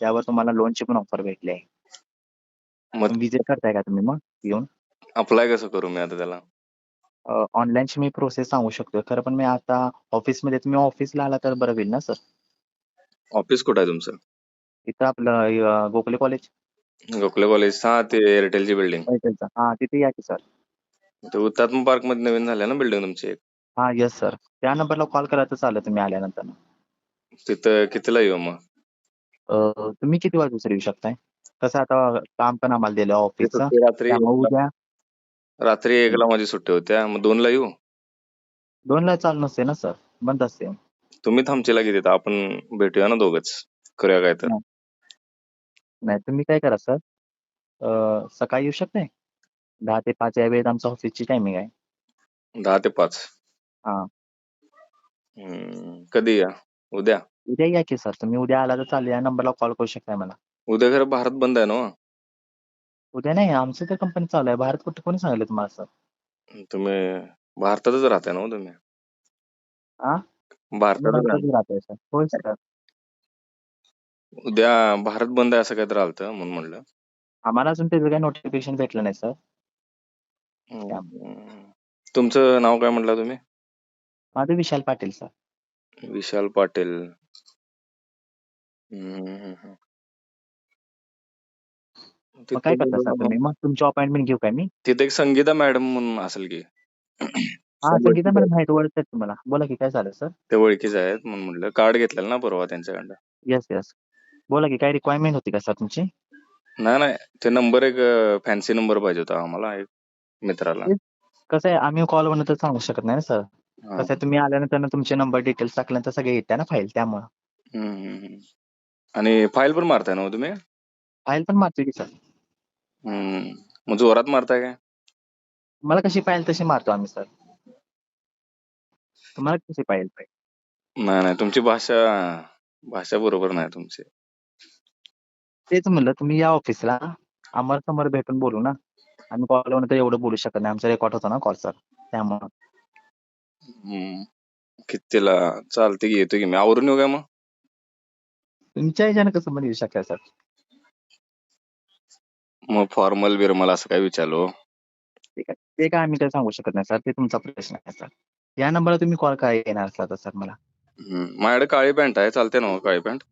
त्यावर तुम्हाला लोनची पण ऑफर भेटली आहे. मग विजिट करताय का तुम्ही मग येऊन? अप्लाय कसं करू मी आता त्याला? ऑनलाईनची मी प्रोसेस सांगू शकतो. खरं पण मी आता ऑफिसमध्ये, तुम्ही ऑफिसला आला तर बरं होईल ना सर? ऑफिस कुठं आहे तुमचं? इथं आपलं गोखले कॉलेज गोखले कॉलेज, हा ते एअरटेलची बिल्डिंग. हा तिथे या की सर. ते हुतात्मा पार्क मध्ये नवीन झाल्या ना बिल्डिंग तुमची एक? हा येस सर. त्या नंबरला कॉल करा तर चालेल तुम्ही आल्यानंतर. तिथं कितीला येऊ मग? तुम्ही किती वाजता सर येऊ शकताय? कसं आता काम पण आम्हाला दिलं ते ऑफिसचं, सुट्टी रात्री त्यामुळे उद्या रात्री 1ला माझी सुट्टी होत्या, मग 2ला येऊ? 2ला चालू नसते ना सर, बंद असते. तुम्ही थांबचीला किती? आपण भेटूया ना दोघच, करूया काय तर. नाही नाही, तुम्ही काय करा सर, सकाळी येऊ शकताय 10 ते 5 या वेळेत आमच्या ऑफिसची टायमिंग आहे. 10 ते 5. हा कधी या? उद्या? उद्या या की सर. तुम्ही उद्या आला तर चालेल, या नंबरला कॉल करू शकताय मला. उद्या खरं भारत बंद आहे ना? उद्या नाही, आमची तर कंपनी चालू आहे. भारत कुठे कोणी सांगितलं तुम्हाला सर? तुम्ही भारतातच राहताय ना तुम्ही? हा भारतातच राहताय. भारतातच राहतोय सर. होय सर. उद्या भारत बंद आहे असं काय तर आलतं म्हणून म्हणलं. आम्हाला अजून त्याचं काही नोटिफिकेशन भेटलं नाही सर. तुमचं नाव काय म्हटलं तुम्ही? माझं विशाल पाटील सर. विशाल पाटील. मग काय करता सर तुम्ही? मग तुमची अपॉइंटमेंट घेऊ काय मी? तिथे एक संगीता मॅडम म्हणून असेल की? हा संगीता मॅडम आहेत, ओळखतात तुम्हाला. बोला की काय झालं सर? ते ओळखीचे आहेत म्हणून म्हणलं. कार्ड घेतलेलं ना परवा त्यांच्याकडं. Yes yes. बोला की काय रिक्वायरमेंट होती का सर तुमची? नाही, ते नंबर एक फॅन्सी नंबर पाहिजे होता आम्हाला, एक मित्राला. कसं आहे, आम्ही कॉलवरून तर सांगू शकत नाही ना सर. कसं आहे, तुम्ही आल्यानंतर तुमचे नंबर डिटेल्स टाकल्यानंतर सगळे येते ना फाईल, त्यामुळं. आणि फाईल पण मारताय ना तुम्ही? फाईल पण मारतो की सर. मग जोरात मारताय काय? तुम्हाला कशी पाहिजे तशी मारतो आम्ही सर. तुम्हाला कशी पाहिजे? नाही, तुमची भाषा बरोबर नाही तुमची. तेच म्हणलं, तुम्ही या ऑफिसला, आम्हाला समोर भेटून बोलू ना. आम्ही कॉलवरून तर एवढं बोलू शकत नाही, आमचा रेकॉर्ड होता ना कॉल सर, त्यामुळं. कितीला? चालते की, येतो की मी. आवरून येऊ काय मग? तुमच्या ह्याच्यानं कसं पण येऊ शकता सर? मग फॉर्मल बिरमल असं काय विचारलो? ठीक आहे, ते काय आम्ही काय सांगू शकत नाही सर, ते तुमचा प्रश्न आहे सर. या नंबरला तुम्ही कॉल काय येणार सर मला? माझ्याकडे काळी पॅन्ट आहे, चालते ना काळी पॅन्ट?